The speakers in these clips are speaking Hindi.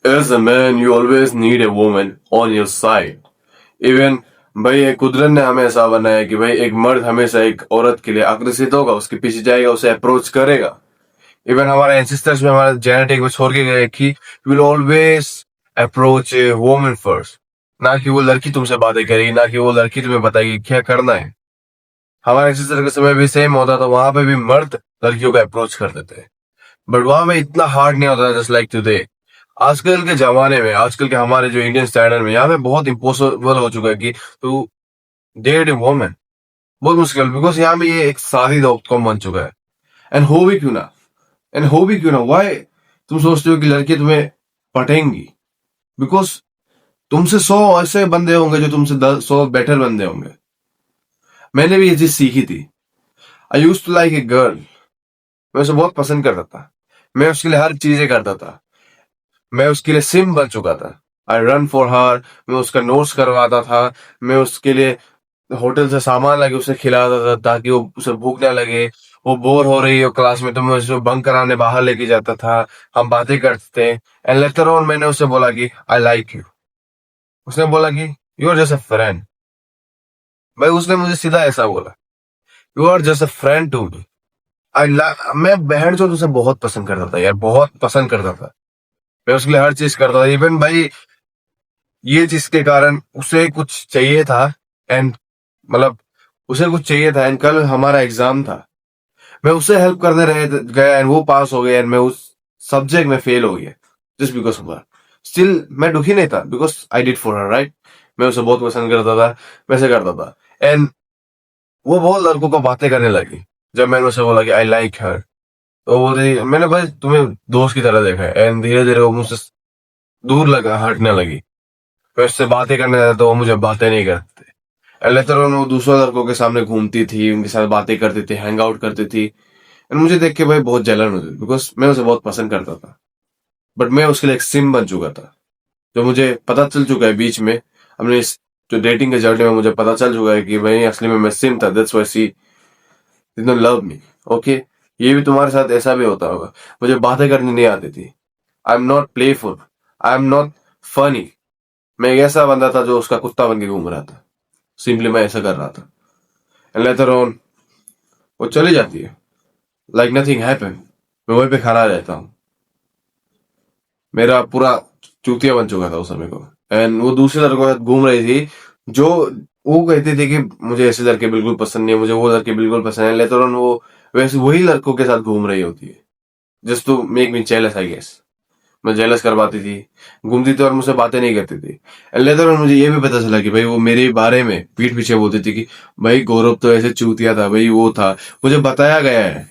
As a man, you always need a woman on your side. Even भाई एक कुदरत ने हमें ऐसा बनाया कि भाई एक मर्द हमेशा एक औरत के लिए आकर्षित होगा, उसके पीछे जाएगा, उसे अप्रोच करेगा. इवन हमारे एंसेस्टर्स में हमारे जेनेटिक में छोड़ के गए कि will always approach a woman first. ना कि वो लड़की तुमसे बातें करेगी, ना कि वो लड़की तुम्हें बताएगी क्या करना है. हमारे एंसेस्टर के समय भी सेम होता था, वहां पे भी मर्द लड़कियों को अप्रोच कर देते हैं. बट वहां पे इतना हार्ड नहीं होता, जस्ट लाइक टुडे. आजकल के जमाने में, आजकल के हमारे जो इंडियन स्टैंडर्ड में, यहाँ पे बहुत इम्पॉसिबल हो चुका है कि तू डेट ए वुमन. बहुत मुश्किल, बिकॉज यहाँ पे ये एक शादी डॉट कॉम बन चुका है. एंड हो भी क्यों ना, वाई तुम सोचते हो कि लड़की तुम्हें पटेंगी? बिकॉज तुमसे 100 ऐसे बंदे होंगे जो तुमसे 100 बेटर बंदे होंगे. मैंने भी ये चीज सीखी थी. I used to like a girl. मैं उसे बहुत पसंद करता था. मैं उसके लिए हर चीजें करता था. मैं उसके लिए सिम बन चुका था. I run for her. मैं उसका नोट्स करवाता था. मैं उसके लिए होटल से सामान लाके उसे खिलाता था ताकि वो उसे भूख ना लगे. वो बोर हो रही हो क्लास में तो मैं उसे बंक कराने बाहर लेके जाता था. हम बातें करते थे. एंड लेटर ऑन मैंने उसे बोला कि आई लाइक यू. उसने बोला कि you are just a friend. भाई उसने मुझे सीधा ऐसा बोला, you are just a friend to me. मैं बहन जो उसे बहुत पसंद करता था यार, बहुत पसंद करता था. मैं उसके लिए हर चीज करता था. इवन भाई ये चीज के कारण उसे कुछ चाहिए था. एंड मतलब उसे कुछ चाहिए था एंड कल हमारा एग्जाम था. मैं उसे हेल्प करने रहे गया एंड वो पास हो गया एंड मैं उस सब्जेक्ट में फेल हो गया just because of her. Still मैं दुखी नहीं था because I did for her, right. मैं उसे बहुत पसंद करता था, वैसे करता था. एंड वो बहुत लड़कों को बातें करने लगी. जब मैंने उसे बोला कि आई लाइक हर, तो वो बोली मैंने भाई तुम्हें दोस्त की तरह देखा है. एंड धीरे धीरे वो मुझसे दूर लगा, हटने लगी. फिर उससे बातें करने लगा तो वो मुझे बातें नहीं करते. एंड लेटर ऑन वो दूसरे लड़कों के सामने घूमती थी, उनके साथ बातें करती थी, हैंग आउट करती थी. एंड मुझे देख के भाई बहुत जलन होती थी बिकॉज मैं उसे बहुत पसंद करता था. बट मैं उसके लिए एक सिम बन चुका था. जो मुझे पता चल चुका है बीच में, अपने इस जो डेटिंग के जर्नी में मुझे पता चल चुका है कि भाई असली में मैं सिम था. That's why she did not love me. Okay, ये भी तुम्हारे साथ ऐसा भी होता होगा. मुझे बातें करनी नहीं आती थी. I am not playful, I am not funny. मैं एक ऐसा बंदा था जो उसका कुत्ता बन के घूम रहा था. सिंपली मैं ऐसा कर रहा था. एंड लेटर ऑन वो चली जाती है लाइक नथिंग हैपन. मैं वहीं पे खड़ा रहता हूँ. मेरा पूरा चूतिया बन चुका था उस समय को. एंड वो दूसरे लड़कों के साथ घूम रही थी जो वो कहते थे कि मुझे ऐसे लड़के बिल्कुल पसंद नहीं है, मुझे वो लड़के बिल्कुल पसंद है. लेटर ऑन वो वैसे वही लड़कों के साथ घूम रही होती है just to make me jealous, I guess. मैं जेलस करवाती थी, घूमती थी और मुझसे बातें नहीं करती थी. एंड लेटर ऑन मुझे ये भी पता चला कि भाई वो मेरे बारे में पीठ पीछे बोलती थी कि भाई गौरव तो ऐसे चूतिया था, भाई वो था. मुझे बताया गया है,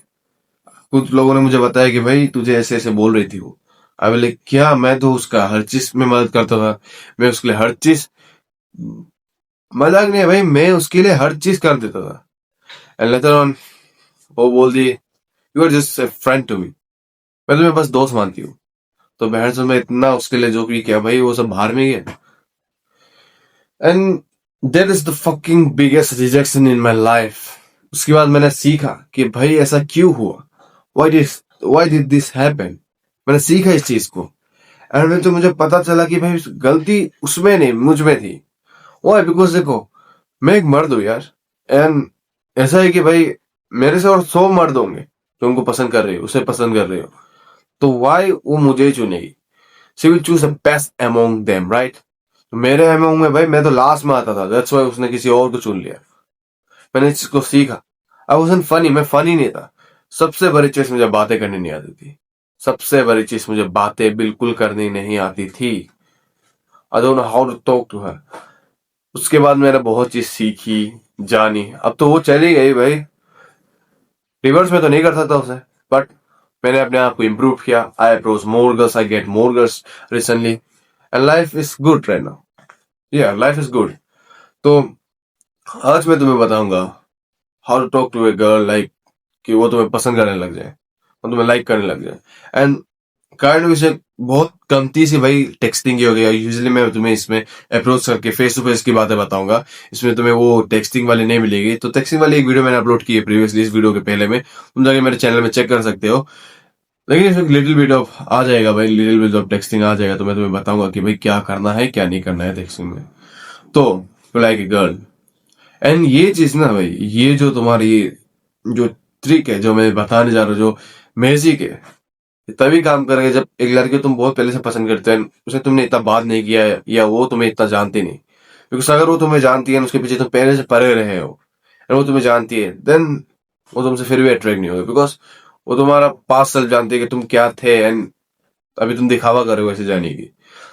कुछ लोगों ने मुझे बताया कि भाई तुझे ऐसे ऐसे बोल रही थी वो. आई बोले क्या, मैं तो उसका हर चीज में मदद करता था. मैं उसके लिए हर चीज, मजाक नहीं है भाई, मैं उसके लिए हर चीज कर देता था. एंड लेटर ऑन वो बोल दी you are just a friend to me. मैं तुम्हें बस दोस्त मानती हूँ. तो बहन से मैं इतना उसके लिए जो भी किया भाई वो सब बाहर में ही है. And that is the fucking biggest rejection in my life. उसके बाद मैंने सीखा कि भाई ऐसा क्यों हुआ, व्हाई डिड दिस हैपन. मैंने सीखा इस चीज को. एंड तो मुझे पता चला कि भाई गलती उसमें नहीं मुझ में थी. वो बिकॉज देखो मैं एक मर्द हूँ यार. एंड ऐसा है कि भाई मेरे से और 100 मर्द होंगे जो उनको पसंद कर रहे हो, उसे पसंद कर रहे हो. तो वाई वो मुझे ही चुनेगी? She will choose the best among them, right. तो मेरे अमोंग में भाई मैं तो लास्ट में आता था. दैट्स व्हाई उसने किसी और को चुन लिया. मैंने इस चीज को सीखा. आई वाजंट फनी, मैं फनी नहीं था. सबसे बड़ी चीज मुझे बातें करनी नहीं आती थी. सबसे बड़ी चीज मुझे बातें बिल्कुल करनी नहीं आती थी. I don't know how to talk to her. उसके बाद मैंने बहुत चीज सीखी, जानी. अब तो वो चली गई भाई. रिवर्स में तो नहीं कर सकता उसे, बट मैंने अपने आप को इम्प्रूव किया. I approach more girls, I get more girls recently. And life is good right now. Yeah life is good. तो आज मैं तुम्हें बताऊंगा how to talk to a girl like कि वो तुम्हें पसंद करने लग जाए, वो तुम्हें लाइक करने लग जाए. एंड काइंड विषय बहुत कमती सी भाई टेक्सटिंग की हो गया. यूजुअली मैं तुम्हें इसमें अप्रोच करके फेस टू फेस की बातें बताऊंगा. इसमें तुम्हें वो टेक्सटिंग वाली नहीं मिलेगी. तो टेक्सटिंग वाली एक वीडियो मैंने अपलोड की है प्रीवियसली, इस वीडियो के पहले में. तुम जाके मेरे चैनल में चेक कर सकते हो. लेकिन इसमें लिटिल बिट ऑफ आ जाएगा भाई, लिटिल बिट ऑफ टेक्सटिंग आ जाएगा, तो मैं तुम्हें बताऊंगा कि भाई क्या करना है क्या नहीं करना है टेक्सटिंग में। तो लाइक ए गर्ल, एंड ये चीज ना भाई, ये जो तुम्हारी जो ट्रिक है जो मैं बताने जा रहा हूँ, जो मैजिक है, ये तभी काम करेगा जब एक लड़की को तुम बहुत पहले से पसंद करते हैं, उसे तुमने इतना बात नहीं किया है या वो तुम्हें इतना जानती नहीं। बिकॉज अगर वो तुम्हें जानती है, उसके पीछे तुम पहले से पड़े रहे हो, और वो तुम्हें जानती है, देन वो तुमसे फिर भी अट्रैक्ट नहीं होगी, बिकॉज वो तुम्हारा पास्ट सेल्फ जानती है कि तुम क्या थे, एंड अभी तुम दिखावा कर रहे हो ऐसे जाने की।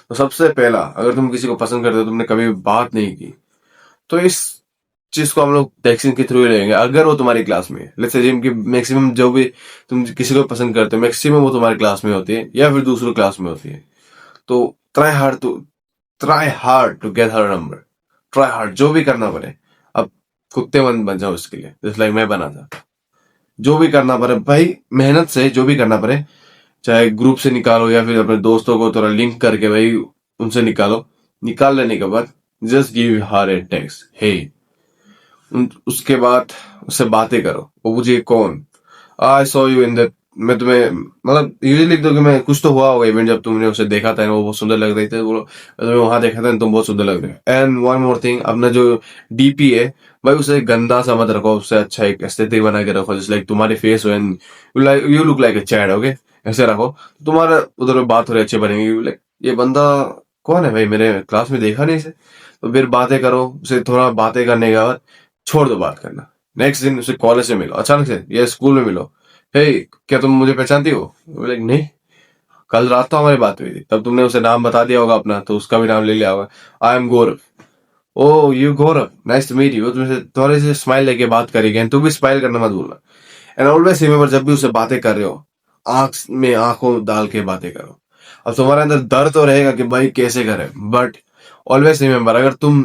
तो सबसे पहला, अगर तुम किसी को पसंद करते हो, तुमने कभी बात नहीं की, तो इस चीज को हम लोग टेक्सटिंग के थ्रू ही लेंगे। अगर वो तुम्हारी क्लास में है, लेट्स से जिनकी मैक्सिमम जो भी तुम किसी को पसंद करते हो, मैक्सिमम वो तुम्हारी क्लास में होती है या फिर दूसरी क्लास में होती है, तो try hard to get her number. Try hard, जो भी करना पड़े। अब कुत्ते मन बन जाओ इसके लिए, जैसे लाइक मैं बना था। जो भी करना पड़े भाई, मेहनत से जो भी करना पड़े, चाहे ग्रुप से निकालो या फिर अपने दोस्तों को थोड़ा लिंक करके भाई उनसे निकालो। निकाल लेने के बाद just give her a text, hey. उसके बाद उससे बातें करो, वो पूछे कौन, I saw you in that. मैं तुम्हें मतलब यूजली लिख दो कि मैं कुछ तो हुआ होगा इवेंट जब तुमने उसे देखा था, वो बहुत सुंदर लग रही थी, बोलो मैं तुम्हें वहां देखा था, तुम बहुत सुंदर लग रहे हो। एंड वन मोर थिंग, अपना जो डीपी है भाई, उसे गंदा सा मत रखो, उससे अच्छा एक एस्थेटिक बना के रखो, जैसे लाइक तुम्हारी फेस हो and you look like a Chad, okay. ऐसे रखो, तुम्हारा उधर बात थोड़ी अच्छी बनेगी, लाइक ये बंदा कौन है भाई, मेरे क्लास में देखा नहीं इसे। तो फिर बातें करो उसे, थोड़ा बातें करने के बाद छोड़ दो बात करना। नेक्स्ट दिन उसे कॉलेज में मिलो अचानक से, या स्कूल में मिलो, हे क्या तुम मुझे पहचानती हो? लाइक नहीं, कल रात तो हमारी बात हुई थी, तब तुमने उसे नाम बता दिया होगा अपना, तो उसका भी नाम ले लिया होगा, I am Gaurav. Oh you Gaurav, nice to meet you. तुमसे थोड़ी सी स्माइल लेके बात करेगी, एंड तुम भी स्माइल करना मत भूलना। एंड ऑलवेज रिमेंबर, जब भी उसे बातें कर रहे हो, आंख में आंखों डाल के बातें करो। अब तुम्हारे अंदर डर तो रहेगा कि भाई कैसे करें, बट ऑलवेज रिमेंबर, अगर तुम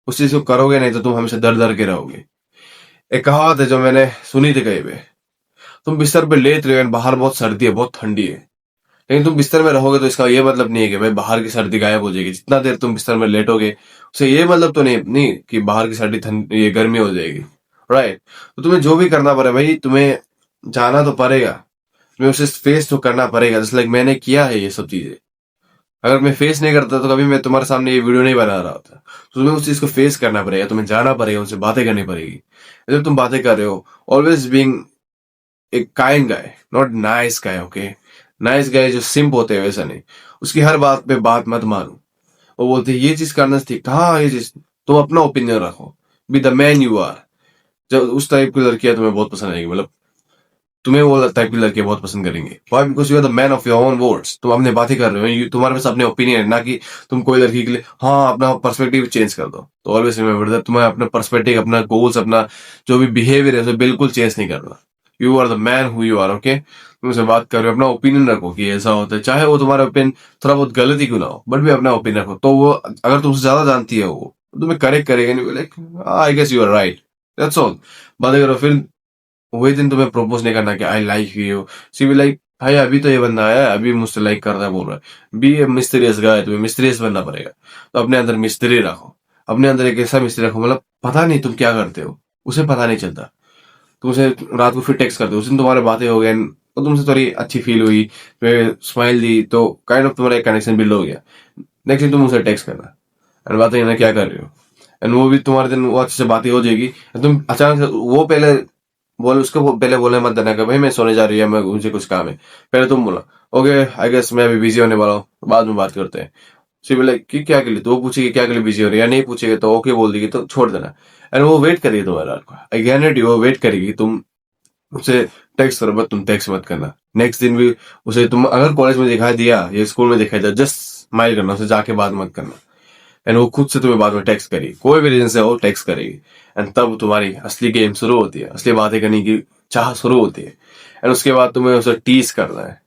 उस चीज को करोगे नहीं तो तुम हमेशा डर डर के रहोगे। एक कहावत है जो मैंने सुनी थी कहीं पे, तुम बिस्तर पे लेट रहे हो, बाहर बहुत सर्दी है, बहुत ठंडी है, लेकिन तुम बिस्तर में रहोगे, तो इसका ये मतलब नहीं है कि भाई बाहर की सर्दी गायब हो जाएगी। जितना देर तुम बिस्तर में लेटोगे, उसे ये मतलब तो नहीं कि बाहर की सर्दी ठंड ये गर्मी हो जाएगी, राइट। तो तुम्हें जो भी करना पड़े भाई, तुम्हें जाना तो पड़ेगा, तुम्हें उसे फेस तो करना पड़ेगा, जैसे लाइक मैंने किया है ये सब चीजें। अगर मैं फेस नहीं करता तो कभी मैं तुम्हारे सामने ये वीडियो नहीं बना रहा होता। तो तुम्हें उस चीज को फेस करना पड़ेगा, तुम्हें जाना पड़ेगा, उनसे बातें करनी पड़ेगी। जब तुम बातें कर रहे हो, always being a kind guy, not nice guy, okay. Nice guy जो सिंप होते हैं वैसा नहीं। उसकी हर बात पे बात मत मानो। वो बोलते हैं ये चीज करना ठीक, हाँ ये चीज, तुम अपना ओपिनियन रखो, be the man you are. जब उस टाइप की लड़कियां तुम्हें बहुत पसंद आएगी, मतलब तुम्हें वो टाइप की लड़कियां बहुत पसंद करेंगे। Why? Because you are the man of your own words. तुम अपने बातें कर रहे हो, तुम्हारे पास अपने ओपिनियन है, ना कि तुम कोई लड़की के लिए हाँ अपना पर्सपेक्टिव चेंज कर दो। तो ऑलवेज रिमेंबर दैट, तुम्हें अपना पर्सपेक्टिव, अपना गोल्स, अपना जो भी बिहेवियर है उसे बिल्कुल चेंज नहीं करना। You are the man who you are, okay. तुम उसे बात कर रहे हो, अपना ओपिनियन रखो कि ऐसा होता है, चाहे वो तुम्हारा ओपिनियन थोड़ा बहुत गलत ही क्यों ना हो, बट भी अपना ओपिनियन रखो। तो वो अगर तुमसे ज्यादा जानती है, वो तुम्हें करेक्ट करेगा नहीं, like I guess you are right, that's all. बातें करो, फिर वही दिन तुम्हें प्रपोज नहीं करना कि आई लाइक यू। सी भी लाइक भाई अभी तो ये बंदा आया है, अभी मुझसे लाइक कर रहा है, बोल रहा है, बी ए मिस्टीरियस गाय, तुम्हें मिस्टीरियस बनना पड़ेगा। तो अपने अंदर मिस्ट्री रखो, अपने अंदर एक ऐसा मिस्ट्री रखो, मतलब पता नहीं तुम क्या करते हो, उसे पता नहीं चलता। तुम उसे रात को फिर टेक्स्ट करते हो, उस दिन तुम्हारे बातें हो गए, तो तुमसे थोड़ी अच्छी फील हुई, स्माइल दी, तो काइंड ऑफ तुम्हारा एक कनेक्शन बिल्ड हो गया। नेक्स्ट दिन तुम उसे टेक्स्ट करना, एंड बातें करना क्या कर रहे हो, एंड वो भी तुम्हारे दिन वो अच्छे से बातें हो जाएगी। तुम अचानक से वो पहले बोल, उसको पहले बोले मत देना कि भाई मैं सोने जा रही है, मैं मुझे कुछ काम है। पहले तुम बोला ओके आई गेस मैं अभी बिजी होने वाला हूँ, बाद में बात करते हैं। सी बोले कि क्या के लिए, तो वो पूछेगी क्या के लिए बिजी हो रही है, या नहीं पूछेगी तो ओके बोल देगी, तो छोड़ देना। एंड वो वेट करेगी तुम्हारा रात को, आई गारंटी वो वेट करेगी। तुम उसे टेक्स्ट करो, बट तुम टेक्स्ट मत करना। नेक्स्ट दिन भी उसे तुम अगर कॉलेज में दिखाई दिया या स्कूल में दिखाई दिया, जस्ट स्माइल करना, उसे जाके बात मत करना। एंड वो खुद से तुम्हें बाद में टेक्स्ट करेगी, कोई भी रीजन से वो टेक्स्ट करेगी। एंड तब तुम्हारी असली गेम शुरू होती है, असली बातें करने की चाह शुरू होती है। एंड उसके बाद तुम्हें उसे टीज करना है,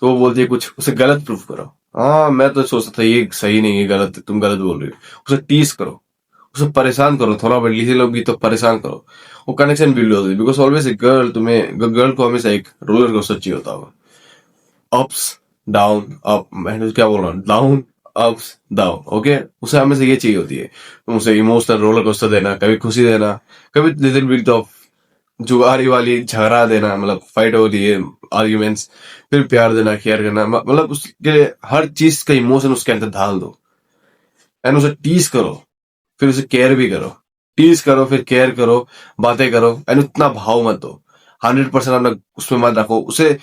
तो वो बोलती है कुछ, उसे गलत प्रूफ करो। हाँ मैं तो सोचता था ये सही नहीं है, गलत, तुम गलत बोल रही हो। उसे टीज करो, उसे परेशान करो, थोड़ा बहुत लिखे लोग भी तो परेशान करो। वो कनेक्शन बिल्ड होती है, बिकॉज ऑलवेज ए गर्ल, तुम्हें गर्ल को हमेशा एक रोलर कोस्टर चाहिए होता होगा, अप्स डाउन अप, मैं क्या बोल रहा हूँ, डाउन अप्स डाउन, ओके। उसे हमेशा ये चाहिए होती है, तुम उसे इमोशनल रोलर कोस्टर देना, कभी खुशी देना, कभी लिटिल बिट ऑफ जुगारी वाली झगड़ा देना, मतलब फाइट हो रही है, आर्ग्यूमेंट्स, फिर प्यार देना, केयर करना, मतलब उसके लिए हर चीज का इमोशन उसके अंदर डाल दो एंड उसे टीज करो, फिर उसे केयर भी करो। टीज करो, फिर केयर करो, बातें करो एंड उतना भाव मत दो। 100% अपना उसमें मत रखो उसे।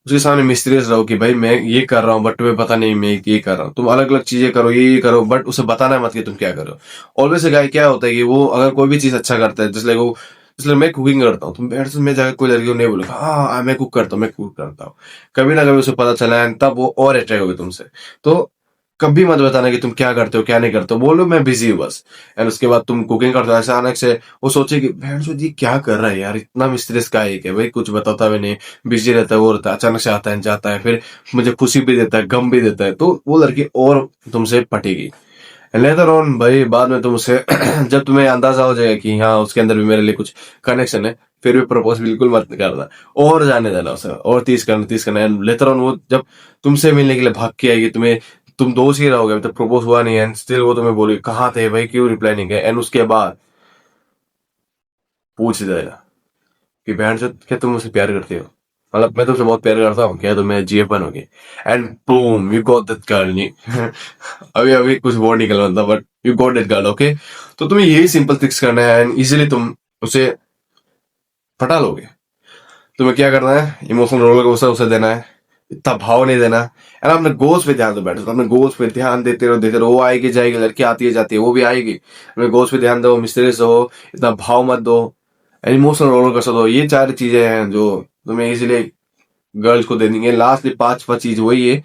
उसके सामने मिस्टीरियस रहो कि भाई मैं ये कर रहा हूँ बट तुम्हें पता नहीं मैं ये कर रहा हूँ। तुम अलग अलग चीजें करो, ये करो, बट उसे बताना मत कि तुम क्या करो। ऑलवेज गाय क्या होता है कि वो अगर कोई भी चीज अच्छा करता है, जैसे वो, इसलिए मैं कुकिंग करता हूँ, तुम बैठ से मैं जाकर कोई लड़की को नहीं बोलूंगा हाँ मैं कुक करता हूँ, मैं कुक करता हूँ। कभी ना कभी उसे पता चला है, तब वो और अट्रैक्ट होगी तुमसे। तो कभी मत बताना कि तुम क्या करते हो क्या नहीं करते हो, बोलो मैं बिजी हूँ बस। एंड उसके बाद तुम कुकिंग करते हो, अचानक से वो सोचे कि बहन चोद ये क्या कर रहा है यार, इतना मिस्ट्रेस का है क्या भाई, कुछ बताता भी नहीं, बिजी रहता है, वो रहता है, अचानक से आता है जाता है, फिर मुझे खुशी भी देता है, गम भी देता है, तो वो लड़की और तुमसे पटेगी। लेटर ऑन भाई बाद में तुम उसे जब तुम्हें अंदाजा हो जाएगा कि हाँ उसके अंदर भी मेरे लिए कुछ कनेक्शन है, फिर भी प्रपोज बिल्कुल मत करना। और जाने देना उसे, और तीस करना एंड लेटर ऑन वो जब तुमसे मिलने के लिए भाग के आएगी, तुम्हें, तुम दोस्त ही रहोगे, तो प्रपोज हुआ नहीं एंड स्टिल वो तुम्हें बोलेगी कहाँ थे भाई, क्यों रिप्लाई नहीं किया, एंड उसके बाद पूछ देना कि बहन चोद क्या तुम मुझसे प्यार करते हो, मतलब मैं तुमसे बहुत प्यार करता हूँ क्या, तुम्हें जीएफ बनोगे। And boom you got that girl. अभी अभी कुछ वर्ड निकल रहा था but you got that girl, okay. तो तुम्हें यही सिंपल फिक्स करना है एंड इजीली तुम उसे पटा लोगे। तुम्हें क्या करना है, इमोशनल रोलर कोस्टर उसे देना है, इतना भाव नहीं देना। एंड अपने गोल्स पे ध्यान दो, बैठो तो अपने गोल्स पे ध्यान देते रहो, वो आएगी जाएगी, लड़की आती है जाती है, वो भी आएगी। अपने गोल्स पे ध्यान दो, मिस्टीरियस हो, इतना भाव मत दो, इमोशनल रोलर कोस्टर दो। ये चार चीजें हैं जो तुम्हें इजीली गर्ल्स को दे देंगे। लास्टली पांचवा चीज वही है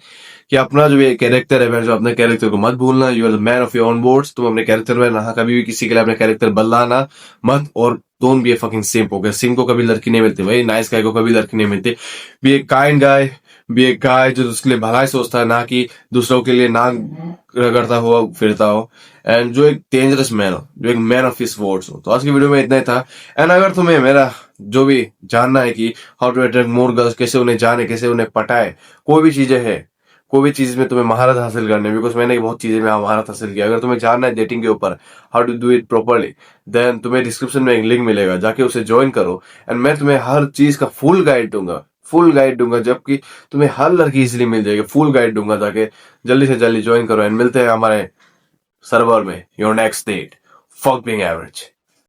कि अपना जो ये कैरेक्टर है, जो अपने कैरेक्टर को मत भूलना। You are the man of your own words. तुम अपने कैरेक्टर में ना कभी भी किसी के लिए अपने कैरेक्टर बदलाना मत, और डोंट बी ए फकिंग सिंप। हो गया, सिंप को कभी लड़की नहीं मिलती भाई, नाइस गाय को कभी लड़की नहीं मिलती। Be a kind guy, be a guy जो उसके लिए भलाई सोचता है, ना कि दूसरों के लिए ना रगड़ता हुआ फिरता हो। एंड जो एक डेंजरस मैन हो, जो एक मैन ऑफ हिज वर्ड्स हो। तो आज की वीडियो में इतना ही था। एंड अगर तुम्हें मेरा जो भी जानना है कि how to attract more girls, कैसे उन्हें जाने, कैसे उन्हें पटाए, कोई भी चीजें है, कोई भी चीज में तुम्हें महारत हासिल करने, बिकॉज मैंने बहुत चीजें में महारत हासिल किया। अगर तुम्हें जानना है डेटिंग के ऊपर how to do it properly, then तुम्हें डिस्क्रिप्शन में एक लिंक मिलेगा, जाके उसे ज्वाइन करो। एंड मैं तुम्हें हर चीज का फुल गाइड दूंगा, फुल गाइड दूंगा, जबकि तुम्हें हर लड़की इजिली मिल जाएगी। फुल गाइड दूंगा, जाके जल्दी से जल्दी ज्वाइन करो। एंड मिलते हैं हमारे सर्वर में, your next date, fuck being average.